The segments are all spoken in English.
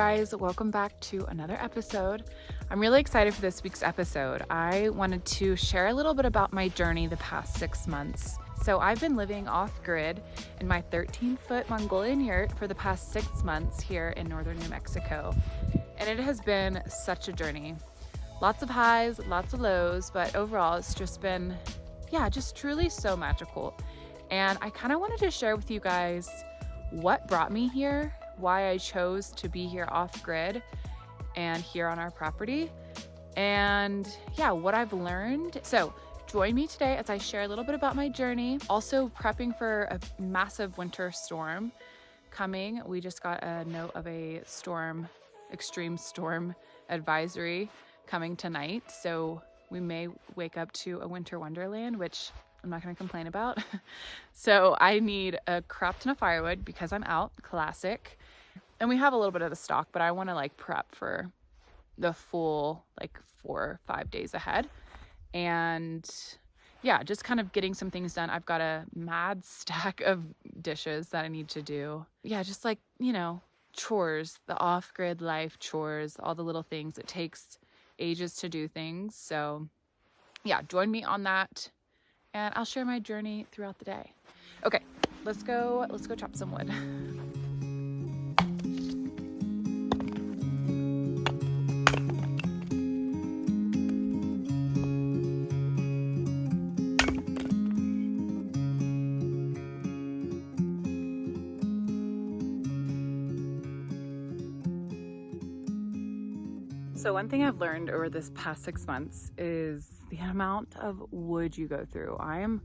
guys, welcome back to another episode. I'm really excited for this week's episode. I wanted to share a little bit about my journey the past 6 months. So I've been living off-grid in my 13-foot Mongolian yurt for the past 6 months here in northern New Mexico. And it has been such a journey. Lots of highs, lots of lows, but overall it's just been, just truly so magical. And I kind of wanted to share with you guys what brought me here, why I chose to be here off-grid and here on our property, and what I've learned. So join me today as I share a little bit about my journey. Also prepping for a massive winter storm coming. We just got a note of a extreme storm advisory coming tonight. So we may wake up to a winter wonderland, which I'm not going to complain about. So I need a crap ton of firewood because I'm out, classic. And we have a little bit of the stock, but I want to prep for the full 4 or 5 days ahead. And just kind of getting some things done. I've got a mad stack of dishes that I need to do. Just chores, the off-grid life chores, all the little things. It takes ages to do things. So join me on that and I'll share my journey throughout the day. Okay, let's go chop some wood. So one thing I've learned over this past 6 months is the amount of wood you go through. I am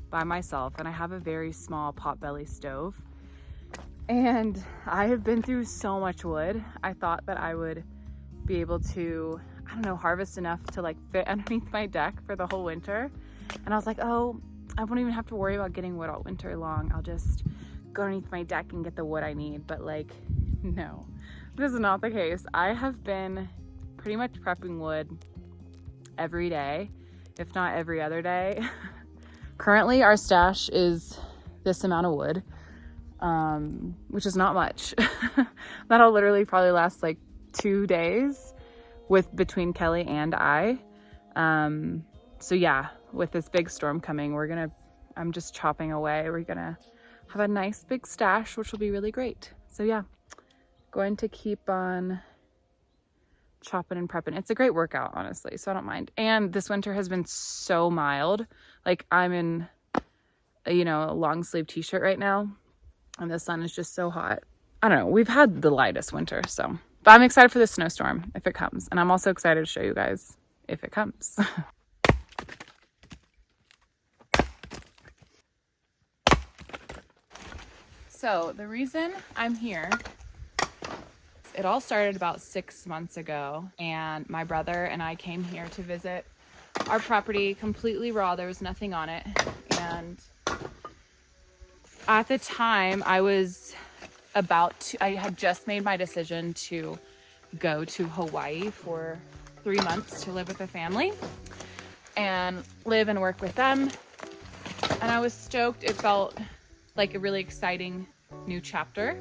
by myself and I have a very small potbelly stove. And I have been through so much wood. I thought that I would be able to, harvest enough to fit underneath my deck for the whole winter. And I was like, oh, I won't even have to worry about getting wood all winter long. I'll just go underneath my deck and get the wood I need. But no, this is not the case. I have been pretty much prepping wood every day, if not every other day. Currently our stash is this amount of wood, which is not much. That'll literally probably last 2 days between Kelly and I. With this big storm coming, I'm just chopping away. We're gonna have a nice big stash, which will be really great. So going to keep on chopping and prepping. It's a great workout, honestly, so I don't mind. And this winter has been so mild. I'm in a long sleeve t-shirt right now and the sun is just so hot. I don't know, we've had the lightest winter, but I'm excited for the snowstorm if it comes, and I'm also excited to show you guys if it comes. So the reason I'm here, it all started about 6 months ago, and my brother and I came here to visit our property completely raw. There was nothing on it. And at the time I had just made my decision to go to Hawaii for 3 months to live with a family and live and work with them. And I was stoked. It felt like a really exciting new chapter.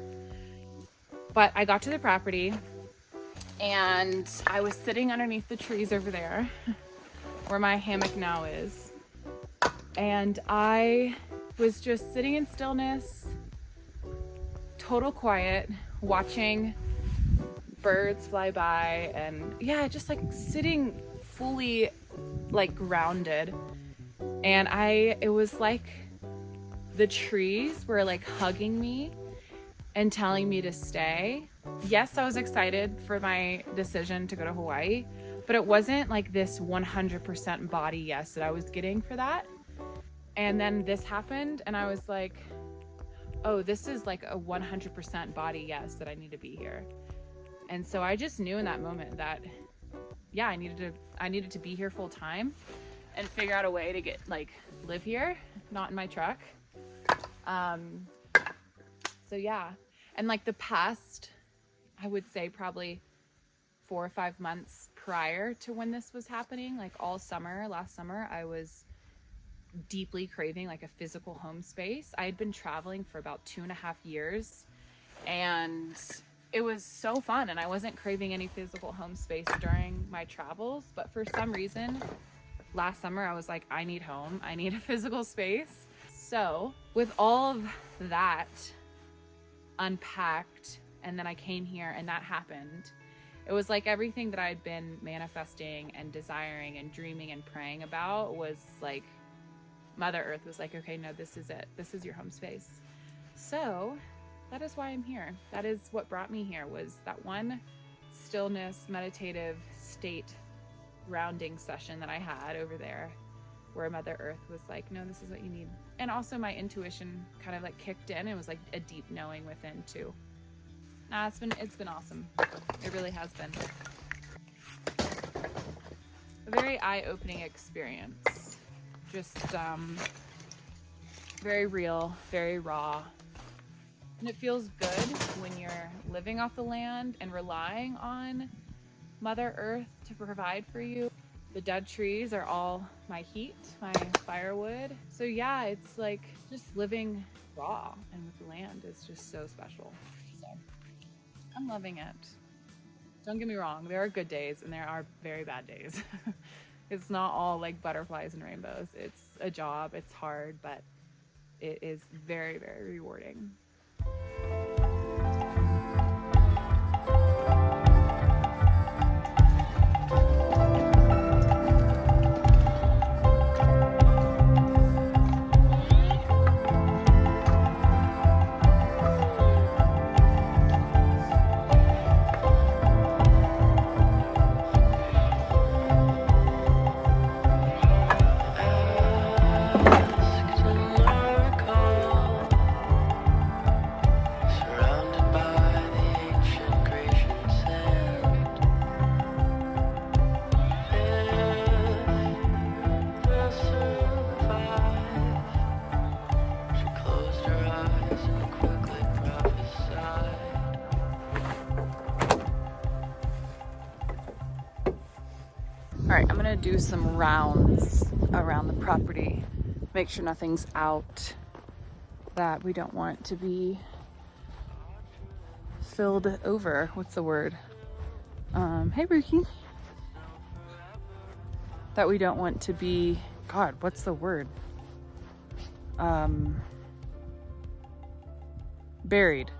But I got to the property and I was sitting underneath the trees over there where my hammock now is. And I was just sitting in stillness, total quiet, watching birds fly by and just sitting fully grounded. And it was like the trees were hugging me and telling me to stay. Yes, I was excited for my decision to go to Hawaii, but it wasn't this 100% body yes that I was getting for that. And then this happened and I was like, oh, this is a 100% body yes that I need to be here. And so I just knew in that moment that I needed to be here full time and figure out a way to get live here, not in my truck. And the past, I would say probably 4 or 5 months prior to when this was happening, last summer, I was deeply craving a physical home space. I had been traveling for about 2.5 years and it was so fun, and I wasn't craving any physical home space during my travels, but for some reason last summer I was like, I need home, I need a physical space. So with all of that unpacked, and then I came here and that happened, it was like everything that I'd been manifesting and desiring and dreaming and praying about was like, Mother Earth was like, okay, no, this is it, this is your home space. So that is why I'm here. That is what brought me here, was that one stillness, meditative state grounding session that I had over there, where Mother Earth was like, no, this is what you need. And also my intuition kind of like kicked in. It was like a deep knowing within too. Nah, it's been awesome. It really has been a very eye-opening experience. Just very real, very raw. And it feels good when you're living off the land and relying on Mother Earth to provide for you. The dead trees are all my heat, my firewood. So yeah, it's like just living raw and with the land is just so special. So I'm loving it. Don't get me wrong, there are good days and there are very bad days. It's not all like butterflies and rainbows. It's a job, it's hard, but it is very, very rewarding. All right, I'm gonna do some rounds around the property, make sure nothing's out that we don't want to be filled over. What's the word? Hey, Ricky. That we don't want to be, God, what's the word? Buried.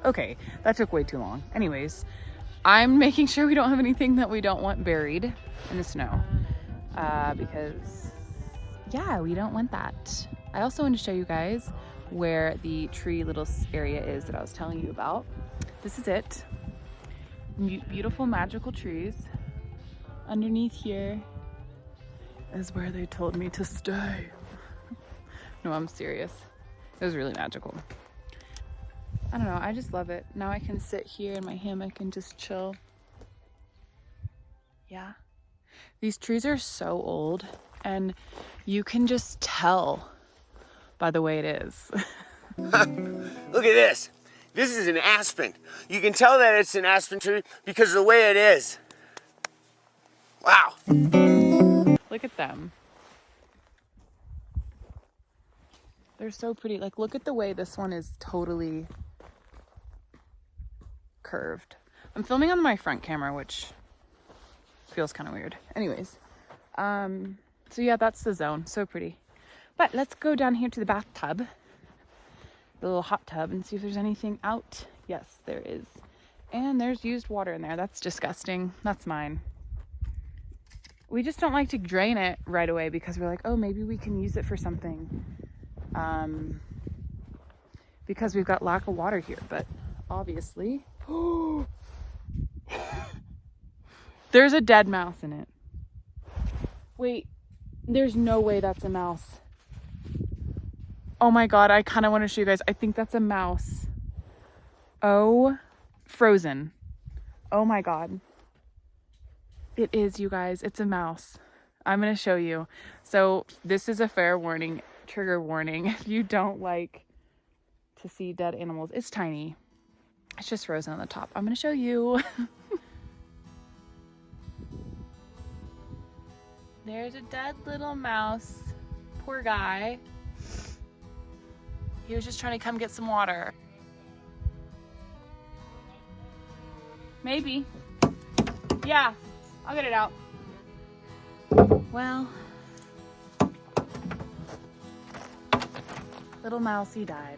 Okay, that took way too long. Anyways, I'm making sure we don't have anything that we don't want buried in the snow, because yeah, we don't want that. I also want to show you guys where the tree little area is that I was telling you about. This is it. Beautiful magical trees. Underneath here is where they told me to stay. No, I'm serious. It was really magical. I don't know, I just love it. Now I can sit here in my hammock and just chill. Yeah. These trees are so old, and you can just tell by the way it is. Look at this. This is an aspen. You can tell that it's an aspen tree because of the way it is. Wow. Look at them. They're so pretty. Like, look at the way this one is totally curved. I'm filming on my front camera, which feels kind of weird. Anyways, so yeah, that's the zone. So pretty. But let's go down here to the bathtub, the little hot tub, and see if there's anything out. Yes, there is. And there's used water in there. That's disgusting. That's mine. We just don't like to drain it right away because we're like, oh, maybe we can use it for something. Because we've got lack of water here, but obviously, there's a dead mouse in it. Wait, there's no way that's a mouse. Oh my God, I kind of want to show you guys. I think that's a mouse. Oh, frozen. Oh my God. It is, you guys. It's a mouse. I'm going to show you. So this is a fair warning, trigger warning. If you don't like to see dead animals, it's tiny. It's just frozen on the top. I'm going to show you. There's a dead little mouse. Poor guy. He was just trying to come get some water. Maybe. Yeah, I'll get it out. Well, little Mousy died.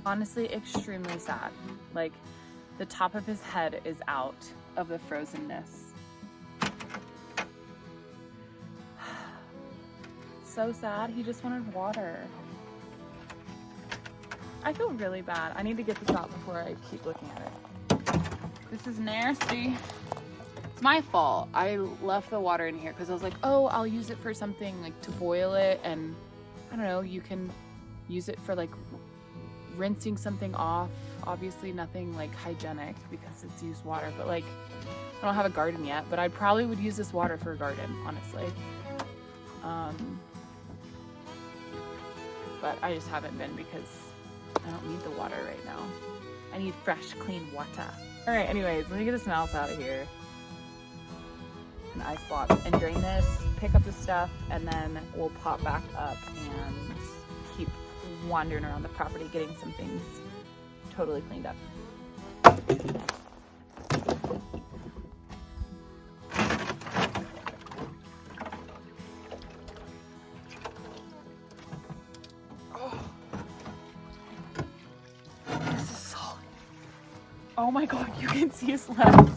Honestly, extremely sad. Like, the top of his head is out of the frozenness. So sad, he just wanted water. I feel really bad. I need to get this out before I keep looking at it. This is nasty. It's my fault. I left the water in here because I was like, oh, I'll use it for something like to boil it, and I don't know, you can use it for like rinsing something off. Obviously nothing like hygienic because it's used water, but like I don't have a garden yet, but I probably would use this water for a garden, honestly. But I just haven't been because I don't need the water right now. I need fresh, clean water. All right, anyways, let me get this mouse out of here. An ice block and drain this, pick up the stuff, and then we'll pop back up and keep wandering around the property, getting some things totally cleaned up. Oh my god, you can see his legs.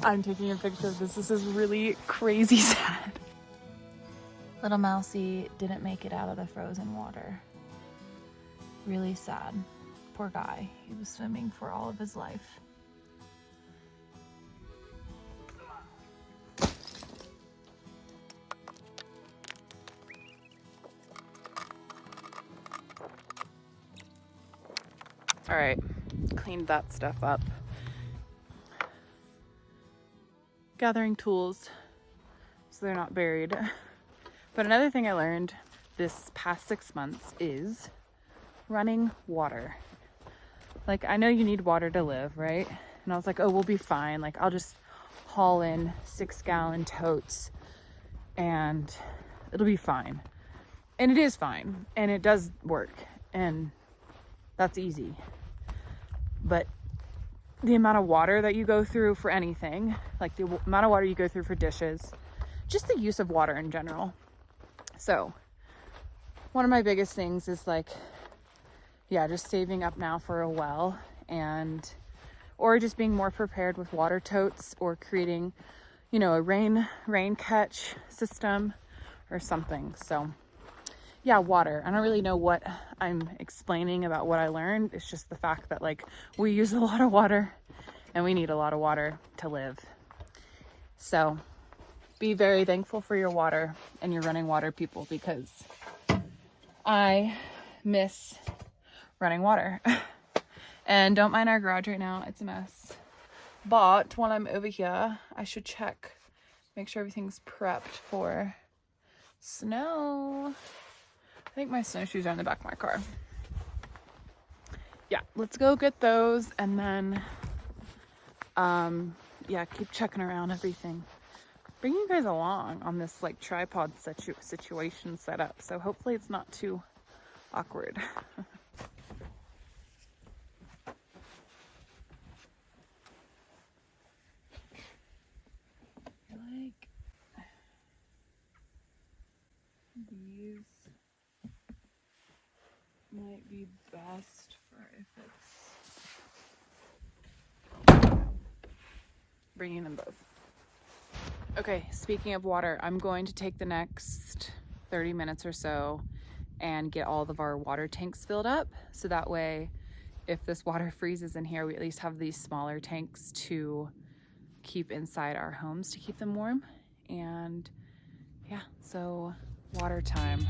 I'm taking a picture of this. This is really crazy sad. Little Mousy didn't make it out of the frozen water. Really sad. Poor guy. He was swimming for all of his life. All right. Cleaned that stuff up. Gathering tools so they're not buried. But another thing I learned this past 6 months is running water. Like, I know you need water to live, right? And I was like, oh, we'll be fine. Like, I'll just haul in 6-gallon totes and it'll be fine. And it is fine. And it does work. And that's easy. But the amount of water that you go through for anything, like the amount of water you go through for dishes, just the use of water in general. So one of my biggest things is like, yeah, just saving up now for a well, and or just being more prepared with water totes, or creating, you know, a rain catch system or something. So yeah, water. I don't really know what I'm explaining about what I learned. It's just the fact that like we use a lot of water and we need a lot of water to live. So be very thankful for your water and your running water, people, because I miss running water. And don't mind our garage right now. It's a mess. But while I'm over here, I should check, make sure everything's prepped for snow. I think my snowshoes are in the back of my car. Yeah, let's go get those, and then yeah, keep checking around everything. Bring you guys along on this like tripod situation set up, so hopefully it's not too awkward. Like these might be best for if it's bringing them both. Okay, speaking of water, I'm going to take the next 30 minutes or so and get all of our water tanks filled up, so that way if this water freezes in here, we at least have these smaller tanks to keep inside our homes to keep them warm. And yeah, so water time.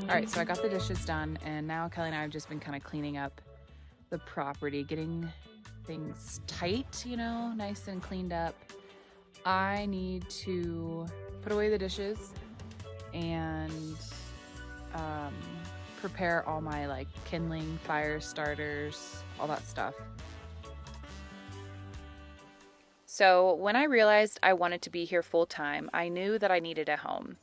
All right, so I got the dishes done, and now Kelly and I have just been kind of cleaning up the property, getting things tight, you know, nice and cleaned up. I need to put away the dishes and prepare all my like kindling, fire starters, all that stuff. So when I realized I wanted to be here full time, I knew that I needed a home.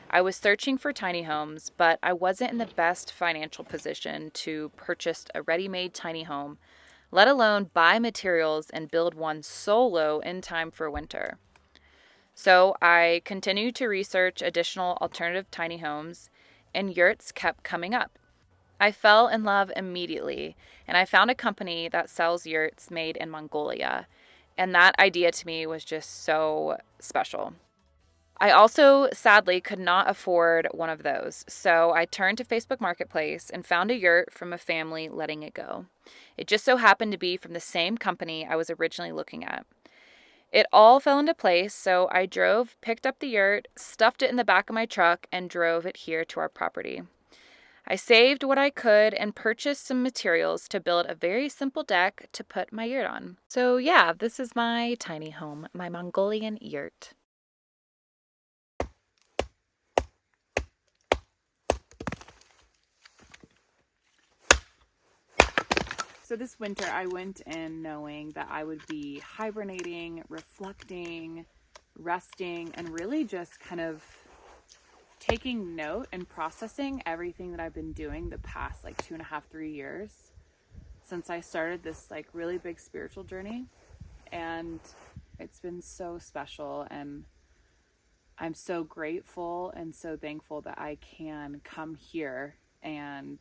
I was searching for tiny homes, but I wasn't in the best financial position to purchase a ready-made tiny home, let alone buy materials and build one solo in time for winter. So I continued to research additional alternative tiny homes, and yurts kept coming up. I fell in love immediately, and I found a company that sells yurts made in Mongolia, and that idea to me was just so special. I also sadly could not afford one of those, so I turned to Facebook Marketplace and found a yurt from a family letting it go. It just so happened to be from the same company I was originally looking at. It all fell into place, so I drove, picked up the yurt, stuffed it in the back of my truck, and drove it here to our property. I saved what I could and purchased some materials to build a very simple deck to put my yurt on. So yeah, this is my tiny home, my Mongolian yurt. So this winter I went in knowing that I would be hibernating, reflecting, resting, and really just kind of taking note and processing everything that I've been doing the past like 2.5, 3 years since I started this like really big spiritual journey. And it's been so special, and I'm so grateful and so thankful that I can come here and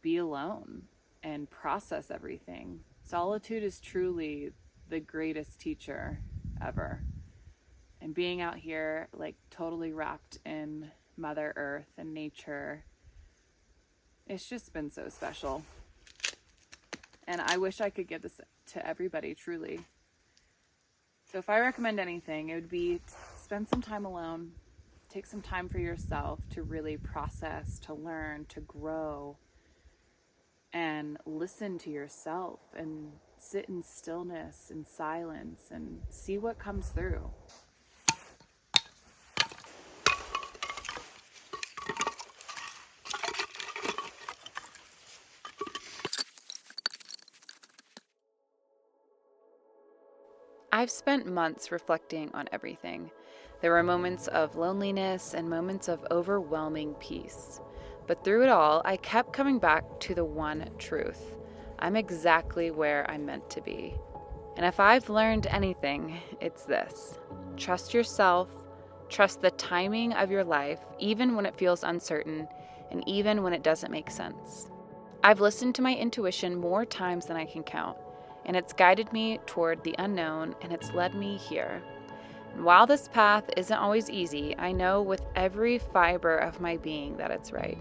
be alone and process everything. Solitude is truly the greatest teacher ever. And being out here, like totally wrapped in Mother Earth and nature, it's just been so special. And I wish I could give this to everybody, truly. So if I recommend anything, it would be spend some time alone, take some time for yourself to really process, to learn, to grow, and listen to yourself and sit in stillness and silence and see what comes through. I've spent months reflecting on everything. There were moments of loneliness and moments of overwhelming peace. But through it all, I kept coming back to the one truth. I'm exactly where I'm meant to be. And if I've learned anything, it's this. Trust yourself, trust the timing of your life, even when it feels uncertain, and even when it doesn't make sense. I've listened to my intuition more times than I can count, and it's guided me toward the unknown, and it's led me here. And while this path isn't always easy, I know with every fiber of my being that it's right.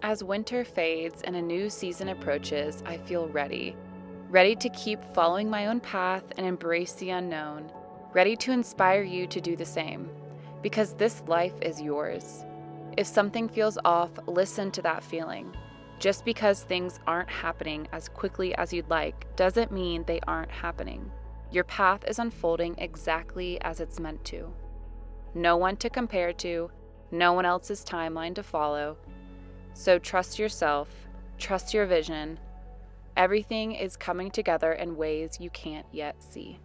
As winter fades and a new season approaches, I feel ready to keep following my own path and embrace the unknown, ready to inspire you to do the same, because this life is yours. If something feels off, listen to that feeling. Just because things aren't happening as quickly as you'd like doesn't mean they aren't happening. Your path is unfolding exactly as it's meant to. No one to compare to, no one else's timeline to follow. So trust yourself, trust your vision. Everything is coming together in ways you can't yet see.